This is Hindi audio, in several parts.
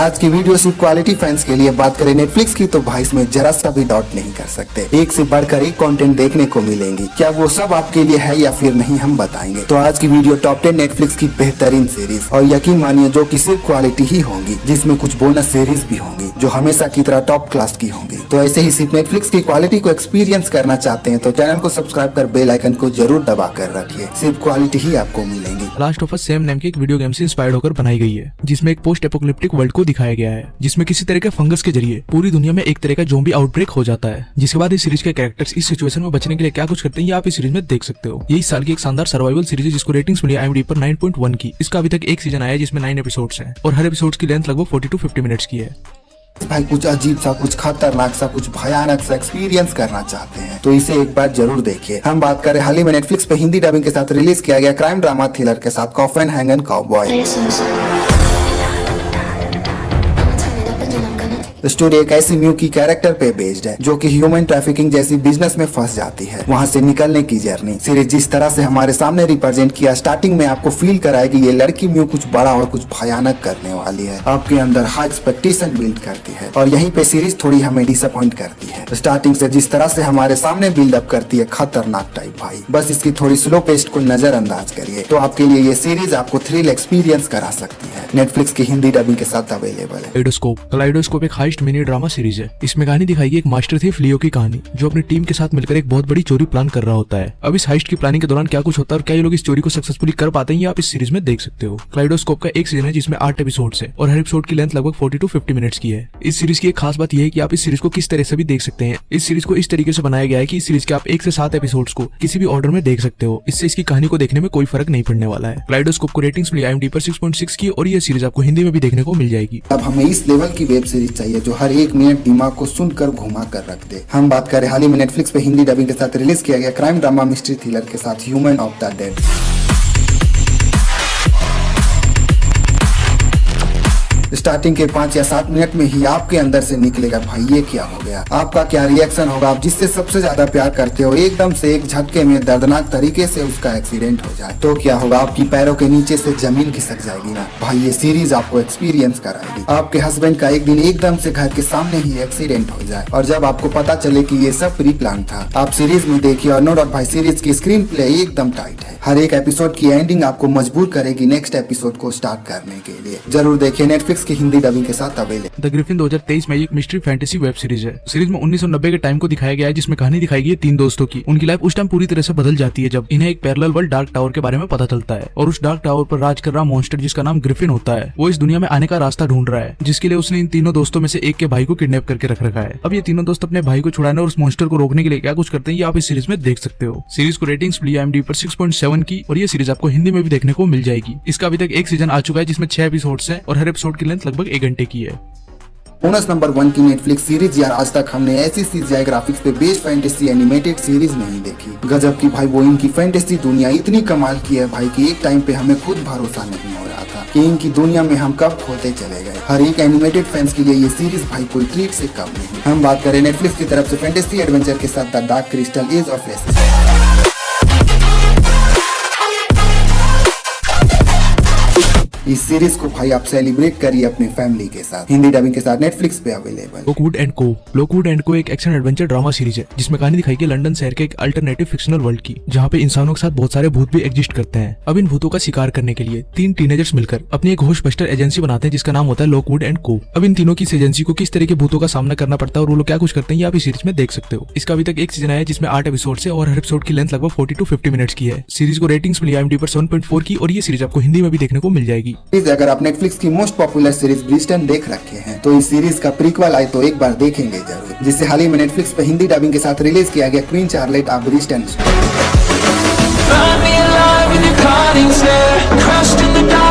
आज की वीडियो सिर्फ क्वालिटी फैंस के लिए। बात करें नेटफ्लिक्स की तो भाई इसमें जरा सा भी डाउट नहीं कर सकते, एक से बढ़कर एक कंटेंट देखने को मिलेंगी। क्या वो सब आपके लिए है या फिर नहीं, हम बताएंगे। तो आज की वीडियो टॉप 10 नेटफ्लिक्स की बेहतरीन सीरीज, और यकीन मानिए जो कि सिर्फ क्वालिटी ही होंगी, जिसमें कुछ बोनस सीरीज भी होंगी जो हमेशा की तरह टॉप क्लास की होंगी। तो ऐसे ही सिर्फ नेटफ्लिक्स की क्वालिटी को एक्सपीरियंस करना चाहते हैं तो चैनल को सब्सक्राइब कर बेल आइकन को जरूर दबा कर रखिए, सिर्फ क्वालिटी ही आपको मिलेंगी। Last of us same name की एक वीडियो गेम से इंस्पायर्ड होकर बनाई गई है, जिसमें एक पोस्ट एपोकलिप्टिक वर्ल्ड को दिखाया गया है, जिसमें किसी तरह के फंगस के जरिए पूरी दुनिया में एक तरह का ज़ॉम्बी आउटब्रेक हो जाता है। जिसके बाद इस सीरीज के कैरेक्टर्स इस सिचुएशन में बचने के लिए क्या कुछ करते हैं, ये आप इस सीरीज में देख सकते हो। ये इस साल की एक शानदार सर्वाइवल सीरीज है जिसको रेटिंग्स मिली IMDb पर 9.1 की। इसका अभी तक एक सीजन आया है जिसमें 9 एपिसोड्स हैं और हर एपिसोड की लेंथ लगभग 40 to 50 मिनट्स की है। भाई कुछ अजीब सा, कुछ खतरनाक सा, कुछ भयानक सा एक्सपीरियंस करना चाहते हैं तो इसे एक बार जरूर देखिए। हम बात करें हाल ही में नेटफ्लिक्स पे हिंदी डबिंग के साथ रिलीज किया गया क्राइम ड्रामा थ्रिलर के साथ कॉफिन हैंगन काउबॉय। स्टोरी एक ऐसी म्यू की कैरेक्टर पे बेस्ड है जो कि ह्यूमन ट्रैफिकिंग जैसी बिजनेस में फंस जाती है, वहां से निकलने की जर्नी। सीरीज जिस तरह से हमारे सामने रिप्रेजेंट किया, स्टार्टिंग में आपको फील कराएगी ये लड़की म्यू कुछ बड़ा और कुछ भयानक करने वाली है। आपके अंदर हाई एक्सपेक्टेशन बिल्ड करती है और यहीं पे सीरीज थोड़ी हमें डिसअपॉइंट करती है। स्टार्टिंग से जिस तरह से हमारे सामने बिल्ड अप करती है, खतरनाक टाइप भाई। बस इसकी थोड़ी स्लो पेस्ट को नजरअंदाज करिए तो आपके लिए ये सीरीज आपको थ्रिल एक्सपीरियंस करा सकती है। नेटफ्लिक्स की हिंदी डबिंग के साथ अवेलेबल है। कलाइडोस्कोप एक हाइस्ट मिनी ड्रामा सीरीज है। इसमें कहानी दिखाई गई एक मास्टर थीफ लियो की कहानी, जो अपनी टीम के साथ मिलकर एक बहुत बड़ी चोरी प्लान कर रहा होता है। अब इस हाइस्ट की प्लानिंग के दौरान क्या कुछ होता है और क्या ये लोग इस चोरी को सक्सेसफुली कर पाते हैं, ये आप इस सीरीज में देख सकते हो। कलाइडोस्कोप का एक सीजन है जिसमें 8 एपिसोड्स है और हर एपिसोड की लेंथ लगभग 40 to 50 मिनट्स की है। इस सीरीज की एक खास बात यह है कि आप इस सीरीज को किस तरह से भी देख सकते हैं। इस सीरीज को इस तरीके से बनाया गया है कि इस सीरीज के आप 1 से 7 एपिसोड्स को किसी भी ऑर्डर में देख सकते हो। इससे इसकी कहानी को देखने में कोई फर्क नहीं पड़ने वाला है। कलाइडोस्कोप को रेटिंग्स मिली IMDb पर 6.6 की और ये सीरीज आपको हिंदी में भी देखने को मिल जाएगी। अब हमें इस लेवल की वेब सीरीज चाहिए जो हर एक मिनट दिमाग को सुनकर घुमा कर रख दे। हम बात करें हाल ही में नेटफ्लिक्स पे हिंदी डबिंग के साथ रिलीज किया गया क्राइम ड्रामा मिस्ट्री थ्रिलर के साथ human of the dead. Starting के 5 या 7 मिनट में ही आपके अंदर से निकलेगा भाई ये क्या हो गया। आपका क्या रिएक्शन होगा, आप जिससे सबसे ज्यादा प्यार करते हो एकदम से एक झटके में दर्दनाक तरीके से उसका एक्सीडेंट हो जाए तो क्या होगा। आपकी पैरों के नीचे से जमीन खिसक जाएगी ना भाई। ये सीरीज आपको एक्सपीरियंस कराएगी। आपके हस्बैंड का एक दिन एकदम से घर के सामने ही एक्सीडेंट हो जाए और जब आपको पता चले कि ये सब प्री प्लान था। आप सीरीज में देखिए और नो डाउट भाई सीरीज की स्क्रीन प्ले एकदम टाइट है। हर एक एपिसोड की एंडिंग आपको मजबूर करेगी नेक्स्ट एपिसोड को स्टार्ट करने के लिए। जरूर देखिए, नेटफ्लिक्स की हिंदी डबिंग के साथ अवेलेबल। द ग्रिफिन 2023 में एक मिस्ट्री फैंटेसी वेब सीरीज है। सीरीज में 1990 के टाइम को दिखाया गया है, जिसमें कहानी दिखाई गई है 3 दोस्तों की। उनकी लाइफ उस टाइम पूरी तरह से बदल जाती है जब इन्हें एक पैरेलल वर्ल्ड डार्क टावर के बारे में पता चलता है और उस डार्क टावर पर राज कर रहा मॉन्स्टर जिसका नाम ग्रिफिन होता है, वो इस दुनिया में आने का रास्ता ढूंढ रहा है, जिसके लिए उसने इन तीनों दोस्तों में से एक के भाई को किडनैप करके रख रखा है। अब ये तीनों दोस्त अपने भाई को छुड़ाने और उस मॉन्स्टर को रोकने के लिए क्या कुछ करते हैं, ये आप इस सीरीज में देख सकते हो। सीरीज को रेटिंग्स मिली IMDb पर 6.7 की और ये सीरीज आपको हिंदी में भी देखने को मिल जाएगी। इसका अभी तक एक सीजन आ चुका है जिसमें 6 एपिसोड्स हैं और हर एपिसोड की लेंथ लगभग 1 घंटे की है। बोनस नंबर 1 की नेटफ्लिक्स सीरीज। यार आज तक हमने ऐसी CGI ग्राफिक्स पे बेस्ड फैंटेसी एनिमेटेड सीरीज नहीं देखी। गजब की भाई, वो इनकी फैंटेसी दुनिया इतनी कमाल की है भाई कि एक टाइम पे हमें खुद भरोसा नहीं हो रहा था कि इनकी दुनिया में हम कब खोते चले गए। हर एक एनिमेटेड फैंस के लिए ये सीरीज भाई कोई ट्रीट से कम नहीं। हम बात करें नेटफ्लिक्स की तरफ से फैंटेसी एडवेंचर के साथ the dark crystal age of resistance. इस सीरीज को भाई आप सेलिब्रेट करिए अपनी फैमिली के साथ। हिंदी डबिंग के साथ नेटफ्लिक्स पे अवेलेबल। लोकवुड एंड को। लोकवुड एंड को एक एक्शन एडवेंचर ड्रामा सीरीज है जिसमें कहानी दिखाई गई लंदन शहर के एक अल्टरनेटिव फिक्शनल वर्ल्ड की, जहाँ पे इंसानों के साथ बहुत सारे भूत भी एग्जिस्ट करते हैं। अब इन भूतों का शिकार करने के लिए 3 टीनेजर्स मिलकर अपनी एक घोस्टबस्टर एजेंसी बनाते हैं जिसका नाम होता है लोकवुड एंड को। अब इन तीनों की इस एजेंसी को किस तरह के भूतों का सामना करना पड़ता है और वो लोग क्या कुछ करते हैं, ये आप इस सीरीज में देख सकते हो। इसका अभी तक एक सीजन आया है जिसमें 8 एपिसोड है और हर एपिसोड की लेंथ लगभग 40 to 50 मिनट्स की है। सीरीज को रेटिंग्स मिली IMDb पर 7.4 की और ये सीरीज आपको हिंदी में भी देखने को मिल जाएगी। अगर आप नेटफ्लिक्स की मोस्ट पॉपुलर सीरीज ब्रिस्टन देख रखे हैं तो इस सीरीज का प्रीक्वल आए तो एक बार देखेंगे जरूर, जिसे हाल ही में नेटफ्लिक्स पे हिंदी डबिंग के साथ रिलीज किया गया क्वीन चार्लेट ऑफ ब्रिस्टन।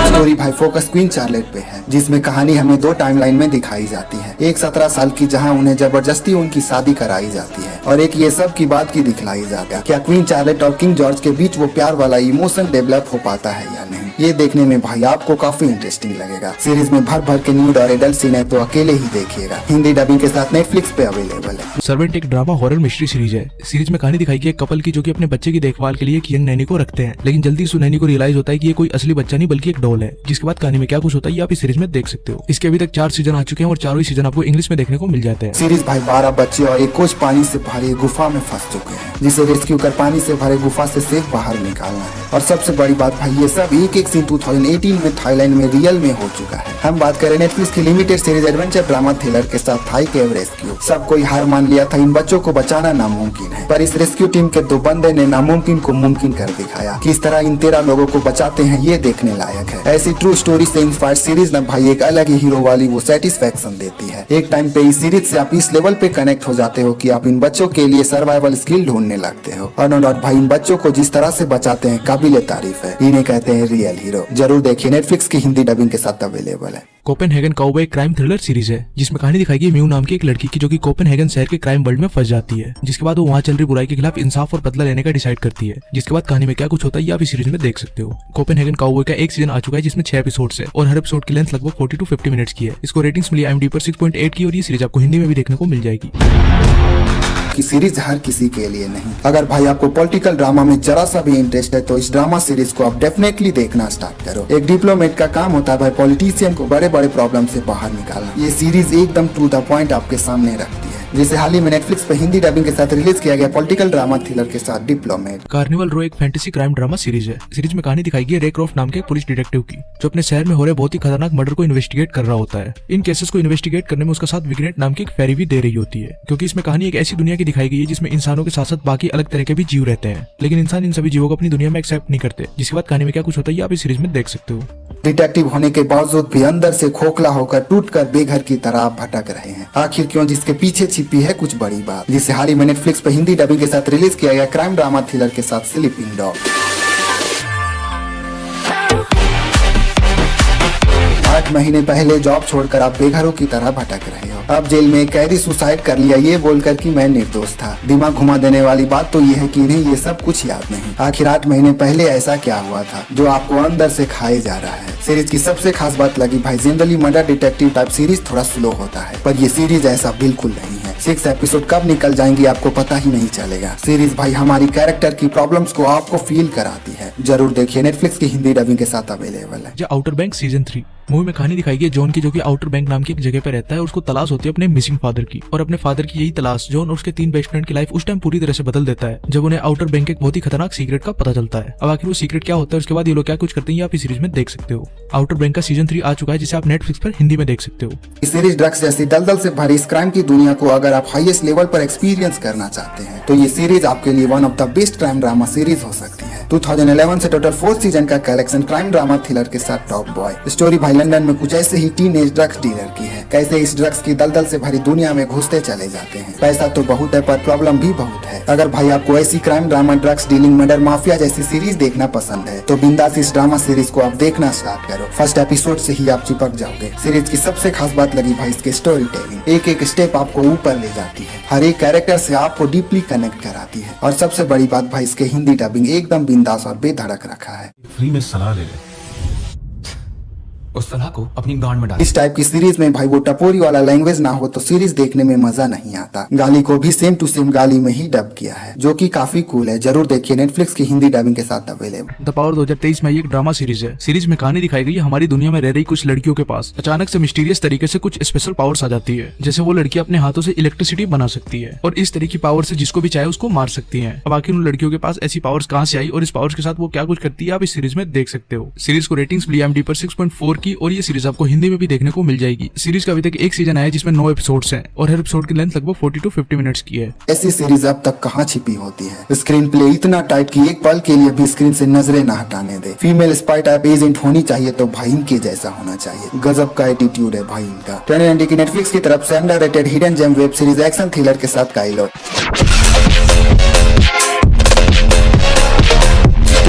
स्टोरी भाई फोकस क्वीन चार्लेट पे है, जिसमें कहानी हमें 2 टाइमलाइन में दिखाई जाती है। एक 17 साल की जहां उन्हें जबरदस्ती उनकी शादी कराई जाती है और एक ये सब की बात की दिखलाई जाती है। क्या क्वीन चार्लेट और किंग जॉर्ज के बीच वो प्यार वाला इमोशन डेवलप हो पाता है या नहीं, ये देखने में भाई आपको काफी इंटरेस्टिंग लगेगा। सीरीज में भर भर के न्यूड और एडल्ट सीन है तो अकेले ही देखिएगा। हिंदी डबिंग के साथ नेटफ्लिक्स पे अवेलेबल है। सर्वेंट एक ड्रामा हॉरर मिस्ट्री सीरीज है। सीरीज में कहानी दिखाई गई एक कपल की जो कि अपने बच्चे की देखभाल के लिए एक यंग नैनी को रखते हैं, लेकिन जल्दी उस नैनी को रियलाइज होता है कि ये कोई असली बच्चा नहीं बल्कि एक डॉल है। जिसके बाद कहानी में क्या कुछ होता है ये आप इस सीरीज में देख सकते हो। इसके अभी तक 4 सीजन आ चुके हैं और चारों ही सीजन आपको इंग्लिश में देखने को मिल जाते हैं। सीरीज भाई 12 बच्चे और एक कोच पानी से भरे गुफा में फंस चुके हैं, जिसे रेस्क्यू कर पानी से भरे गुफा से सेफ बाहर निकालना है। और सबसे बड़ी बात भाई ये सब एक सीन 2018 में थाईलैंड में रियल में हो चुका है। हम बात करें नेटफ्लिक्स की limited series adventure drama thriller के साथ थाई केव रेस्क्यू। सब कोई हार मान लिया था, इन बच्चों को बचाना नामुमकिन है, पर इस रेस्क्यू टीम के 2 बंदे ने नामुमकिन को मुमकिन कर दिखाया। किस तरह इन 13 लोगों को बचाते हैं ये देखने लायक है। ऐसी ट्रू स्टोरी से इंस्पायर्ड सीरीज न भाई एक अलग ही हीरो वाली वो सेटिस्फेक्शन देती है। एक टाइम पे इस सीरीज से आप इस लेवल पे कनेक्ट हो जाते हो कि आप इन बच्चों के लिए सर्वाइवल स्किल ढूंढने लगते हो। और नो डाउट भाई इन बच्चों को जिस तरह से बचाते हैं काबिले तारीफ है। इन्हें कहते हैं रियल हीरो। जरूर देखिए, नेटफ्लिक्स की हिंदी डबिंग के साथ अवेलेबल है। Copenhagen cowboy crime thriller series है, जिसमें कहानी दिखाई गई म्यू नाम की एक लड़की की जो कि कोपेनहेगन शहर के क्राइम वर्ल्ड में फंस जाती है। जिसके बाद वो वहाँ चल रही बुराई के खिलाफ इंसाफ और बदला लेने का डिसाइड करती है। जिसके बाद कहानी में क्या कुछ होता है ये आप इस सीरीज में देख सकते हो। कोपेनहेगन काउबॉय का एक सीजन आ चुका है जिसमें 6 एपिसोड्स है और हर एपिसोड की लेंथ लगभग 40 to 50 मिनट्स की है। इसको रेटिंग्स मिली IMDb पर 6.8 की और ये सीरीज आपको हिंदी में भी देखने को मिल जाएगी। की सीरीज हर किसी के लिए नहीं। अगर भाई आपको पॉलिटिकल ड्रामा में जरा सा भी इंटरेस्ट है तो इस ड्रामा सीरीज को आप डेफिनेटली देखना स्टार्ट करो। एक डिप्लोमेट का काम होता है भाई पॉलिटिशियन को बड़े बड़े प्रॉब्लम से बाहर निकालना। ये सीरीज एकदम टू द पॉइंट आपके सामने रखती है, जिसे हाल ही में नेटफ्लिक्स पे हिंदी डबिंग के साथ रिलीज किया गया पॉलिटिकल ड्रामा थ्रिलर के साथ डिप्लोमेट। कार्निवल रो एक फैंटेसी क्राइम ड्रामा सीरीज है। सीरीज में कहानी दिखाई गई रे क्रॉफ्ट नाम के एक पुलिस डिटेक्टिव की, जो अपने शहर में हो रहे बहुत ही खतरनाक मर्डर को इन्वेस्टिगेट कर रहा होता है। इन केसेस को इन्वेस्टिगेट करने में उसका साथ विग्नेट नाम की एक फेरी भी दे रही होती है, क्योंकि इसमें कहानी एक ऐसी दुनिया की दिखाई गई है जिसमें इंसानों के साथ साथ बाकी अलग तरह के भी जीव रहते हैं, लेकिन इंसान इन सभी जीवों को अपनी दुनिया में एक्सेप्ट नहीं करते। जिसके बाद कहानी में क्या कुछ होता है ये आप इस सीरीज में देख सकते हो। डिटेक्टिव होने के बावजूद भी अंदर से खोखला होकर टूटकर बेघर की तरह आप भटक रहे हैं। आखिर क्यों? जिसके पीछे छिपी है कुछ बड़ी बात, जिसे हाल ही में नेटफ्लिक्स पर हिंदी डबिंग के साथ रिलीज किया गया क्राइम ड्रामा थ्रिलर के साथ स्लीपिंग डॉग। 8 महीने पहले जॉब छोड़कर आप बेघरों की तरह भटक रहे हो। अब जेल में एक कैदी सुसाइड कर लिया ये बोलकर कि मैं निर्दोष था। दिमाग घुमा देने वाली बात तो ये है कि इन्हें ये सब कुछ याद नहीं। आखिर 8 महीने पहले ऐसा क्या हुआ था जो आपको अंदर से खाए जा रहा है। सीरीज की सबसे खास बात लगी भाई generally murder detective type series थोड़ा स्लो होता है, पर ये सीरीज ऐसा बिल्कुल नहीं है। 6 एपिसोड कब निकल जाएंगी आपको पता ही नहीं चलेगा। सीरीज भाई हमारी कैरेक्टर की प्रॉब्लम्स को आपको फील कराती है। जरूर देखिए, नेटफ्लिक्स की हिंदी डबिंग के साथ अवेलेबल है। आउटर बैंक सीजन 3 मूवी में कहानी दिखाई गई जॉन की, जो कि आउटर बैंक नाम की एक जगह पे रहता है और उसको तलाश होती है अपने मिसिंग फादर की। और अपने फादर की यही तलाश जॉन और उसके 3 बेस्ट फ्रेंड की लाइफ उस टाइम पूरी तरह से बदल देता है जब उन्हें आउटर बैंक के एक बहुत ही खतरनाक सीक्रेट का पता चलता है। अब आखिर वो सीक्रेट क्या होता है, उसके बाद ये लोग क्या कुछ करते हैं, आप इस सीरीज में देख सकते हो। आउटर बैंक का सीजन 3 आ चुका है जिसे आप नेटफ्लिक्स पर हिंदी में देख सकते हो। इस सीरीज ड्रग्स जैसी दलदल से भरी इस क्राइम की दुनिया को अगर आप हाईएस्ट लेवल पर एक्सपीरियंस करना चाहते हैं तो ये सीरीज आपके लिए one of the best crime drama series हो सकती है। 2011 से टोटल 4 सीजन का कलेक्शन क्राइम ड्रामा थ्रिलर के साथ टॉप बॉय। स्टोरी भाई लंदन में कुछ ऐसे ही टीनेज ड्रग्स डीलर की है, कैसे इस ड्रग्स की दलदल से भरी दुनिया में घुसते चले जाते हैं। पैसा तो बहुत है पर प्रॉब्लम भी बहुत है। अगर भाई आपको ऐसी crime drama drugs dealing murder mafia जैसी सीरीज देखना पसंद है तो बिंदास इस ड्रामा सीरीज को आप देखना स्टार्ट करो। फर्स्ट एपिसोड से ही आप चिपक जाओगे। सीरीज की सबसे खास बात लगी भाई इसके स्टोरी टेलिंग। एक एक स्टेप आपको ऊपर ले जाती है, हर एक कैरेक्टर से आपको डीपली कनेक्ट कराती है। और सबसे बड़ी बात भाई इसके हिंदी डबिंग एकदम बिंदास और बेधड़क रखा है। फ्री में सलाह ले ले, उस सलाह को अपनी गांड में डाल। इस टाइप की सीरीज में भाई वो टपोरी वाला लैंग्वेज ना हो तो सीरीज देखने में मजा नहीं आता। गाली को भी सेम टू सेम गाली में ही डब किया है, जो कि काफी कूल है। जरूर देखिए, नेटफ्लिक्स की हिंदी डबिंग के साथ अवेलेबल। द पावर 2023 में एक ड्रामा सीरीज है। सीरीज में कहानी दिखाई गई है हमारी दुनिया में रह रही कुछ लड़कियों के पास अचानक से मिस्टीरियस तरीके से कुछ स्पेशल पावर्स आ जाती है, जैसे वो लड़की अपने हाथों से इलेक्ट्रिसिटी बना सकती है और इस तरह की पावर से जिसको भी चाहे उसको मार सकती है। अब आखिर उन लड़कियों के पास ऐसी पावर्स कहां से आई और इस पावर्स के साथ वो क्या कुछ करती है आप इस सीरीज में देख सकते हो। सीरीज को रेटिंग्स मिली IMDb पर 6.4 की और ये सीरीज आपको हिंदी में भी देखने को मिल जाएगी। सीरीज का अभी तक एक सीजन आया है जिसमें 9 एपिसोड्स हैं और हर एपिसोड की लेंथ लगभग 40 to 50 मिनट्स की है। ऐसी सीरीज अब तक कहाँ छिपी होती है। स्क्रीन प्ले इतना टाइट कि एक पल के लिए भी स्क्रीन से नजरें न हटाने दे। फीमेल स्पाई टाइप एजेंट होनी चाहिए तो भाई इनके जैसा होना चाहिए। गजब का एटीट्यूड है भाई इनका। 2020 की नेटफ्लिक्स की तरफ से underrated hidden gem web series action thriller के साथ काइलोट।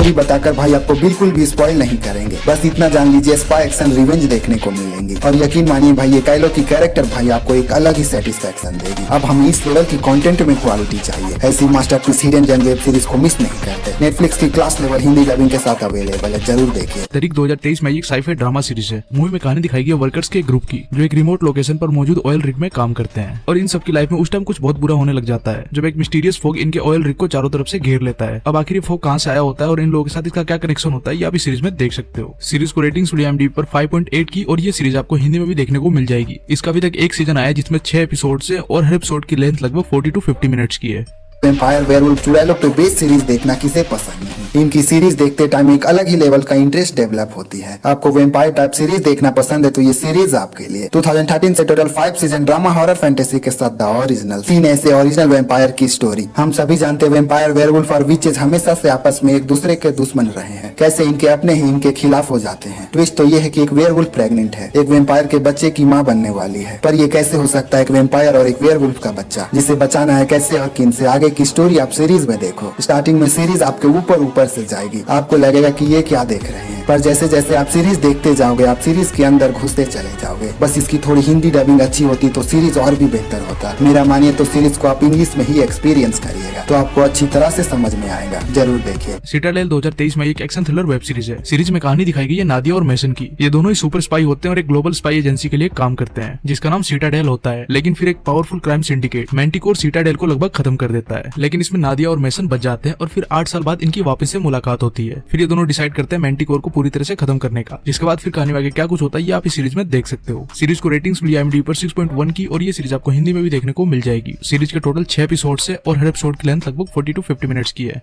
स्टोरी बताकर भाई आपको बिल्कुल भी स्पॉइल नहीं करेंगे। बस इतना जान लीजिए स्पाई एक्शन रिवेंज देखने को मिलेंगी और यकीन मानिए भाई ये काइलो की कैरेक्टर भाई आपको एक अलग ही सेटिस्फेक्शन देगी। अब हमें इस लेवल की कंटेंट में क्वालिटी चाहिए, ऐसी masterpiece hidden gem web series को मिस नहीं करते। नेटफ्लिक्स की क्लास लेवल हिंदी डबिंग के साथ अवेलेबल है, जरूर देखिए। तारीख 2023 में एक साइफाई ड्रामा सीरीज है। मूवी में कहानी दिखाई गई वर्कर्स के ग्रुप की जो एक रिमोट लोकेशन पर मौजूद ऑयल रिग में काम करते हैं और इन सब की लाइफ में उस टाइम कुछ बहुत बुरा होने लग जाता है जब एक मिस्टीरियस फॉग इनके ऑयल रिग को चारों तरफ से घेर लेता है। अब आखिर ये फॉग कहां से आया होता है और इन लोगों के साथ इसका क्या कनेक्शन होता है ये आप इस सीरीज में देख सकते हो। सीरीज को रेटिंग्स मिली IMDb पर 5.8 की और ये सीरीज आपको हिंदी में भी देखने को मिल जाएगी। इसका अभी तक एक सीजन आया जिसमें 6 एपिसोड है और हर एपिसोड की लेंथ लगभग 40 to 50 मिनट्स की है। वैम्पायर, वेयरवुल्फ, चुड़ैलों पे बेस्ड सीरीज देखना किसे पसंद नहीं। इनकी सीरीज देखते टाइम एक अलग ही लेवल का इंटरेस्ट डेवलप होती है। आपको वैम्पायर टाइप सीरीज देखना पसंद है तो ये सीरीज आपके लिए। 2013 से total 5 season drama horror fantasy के साथ द ओरिजिनल 3 ऐसे ओरिजिनल वैम्पायर की स्टोरी। हम सभी जानते हैं वैम्पायर, वेयरवुल्फ और विचेस हमेशा से आपस में एक दूसरे के दुश्मन रहे हैं, कैसे इनके अपने ही इनके खिलाफ हो जाते हैं। ट्विस्ट तो ये है कि एक वेयरवुल्फ प्रेग्नेंट है, एक वैम्पायर के बच्चे की माँ बनने वाली है। पर ये कैसे हो सकता है एक वैम्पायर और एक वेयरवुल्फ का बच्चा, जिसे बचाना है कैसे और किन से। आगे की स्टोरी आप सीरीज में देखो। स्टार्टिंग में सीरीज आपके ऊपर से जाएगी, आपको लगेगा कि ये क्या देख रहे हैं, पर जैसे जैसे आप सीरीज देखते जाओगे आप सीरीज के अंदर घुसते चले जाओगे। बस इसकी थोड़ी हिंदी डबिंग अच्छी होती तो सीरीज और भी बेहतर होता। मेरा मानिए तो सीरीज को आप इंग्लिश में ही एक्सपीरियंस करिएगा तो आपको अच्छी तरह से समझ में आएगा, जरूर देखिए। सिटाडेल 2023 में एक एक्शन थ्रिलर वेब सीरीज है। सीरीज में कहानी दिखाई गई है नादिया और मैसन की। ये दोनों ही सुपर स्पाई होते हैं और एक ग्लोबल स्पाई एजेंसी के लिए काम करते हैं जिसका नाम सिटाडेल होता है। लेकिन फिर एक powerful crime syndicate manticore Citadel को लगभग खत्म कर देता है। लेकिन इसमें नादिया और मैसन बच जाते हैं और फिर 8 साल बाद इनकी वापस से मुलाकात होती है। फिर ये दोनों डिसाइड करते हैं मैंटिकोर को पूरी तरह से खत्म करने का, जिसके बाद फिर कहानी में आगे क्या कुछ होता है ये आप इस सीरीज में देख सकते हो। सीरीज को रेटिंग्स मिली IMDb पर 6.1 की और ये सीरीज आपको हिंदी में भी देखने को मिल जाएगी। सीरीज के टोटल 6 एपिसोड है और हर एपिसोड की लेंथ लगभग 40 to 50 मिनट्स की है।